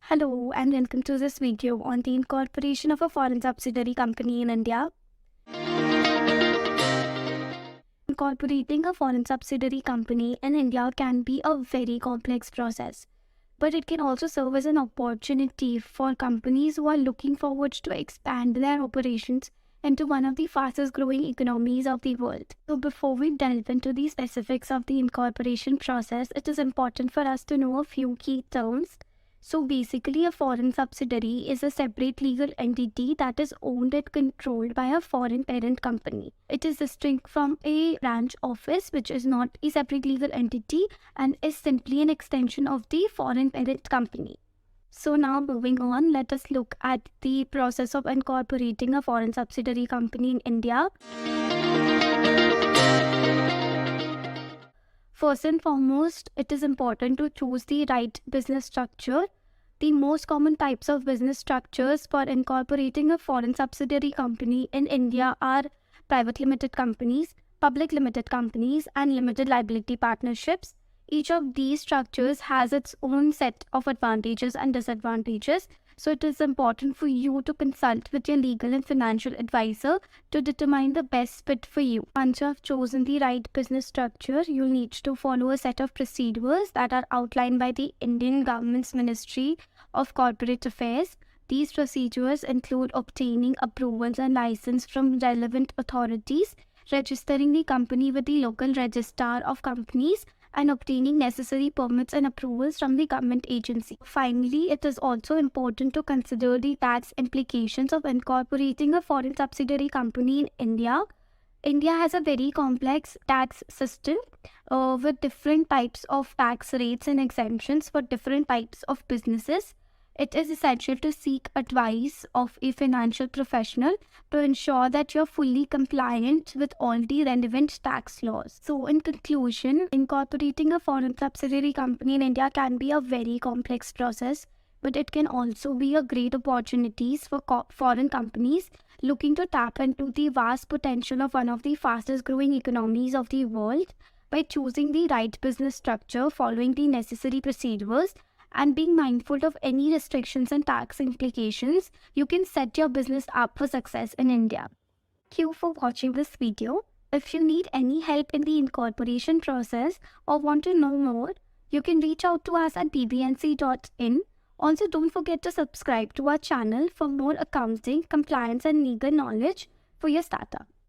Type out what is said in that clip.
Hello and welcome to this video on the incorporation of a foreign subsidiary company in India. Incorporating a foreign subsidiary company in India can be a very complex process, but it can also serve as an opportunity for companies who are looking forward to expand their operations into one of the fastest growing economies of the world. So before we delve into the specifics of the incorporation process, it is important for us to know a few key terms. So basically, a foreign subsidiary is a separate legal entity that is owned and controlled by a foreign parent company. It is distinct from a branch office, which is not a separate legal entity and is simply an extension of the foreign parent company. So now moving on, let us look at the process of incorporating a foreign subsidiary company in India. First and foremost, it is important to choose the right business structure. The most common types of business structures for incorporating a foreign subsidiary company in India are private limited companies, public limited companies, and limited liability partnerships. Each of these structures has its own set of advantages and disadvantages. So it is important for you to consult with your legal and financial advisor to determine the best fit for you. Once you have chosen the right business structure, you'll need to follow a set of procedures that are outlined by the Indian government's Ministry of Corporate Affairs. These procedures include obtaining approvals and license from relevant authorities, registering the company with the local registrar of companies, and obtaining necessary permits and approvals from the government agency. Finally, it is also important to consider the tax implications of incorporating a foreign subsidiary company in India. India has a very complex tax system with different types of tax rates and exemptions for different types of businesses. It is essential to seek advice of a financial professional to ensure that you're fully compliant with all the relevant tax laws. So in conclusion, incorporating a foreign subsidiary company in India can be a very complex process, but it can also be a great opportunities for foreign companies looking to tap into the vast potential of one of the fastest growing economies of the world. By choosing the right business structure, following the necessary procedures, and being mindful of any restrictions and tax implications, you can set your business up for success in India. Thank you for watching this video. If you need any help in the incorporation process or want to know more, you can reach out to us at bbnc.in. Also, don't forget to subscribe to our channel for more accounting, compliance, and legal knowledge for your startup.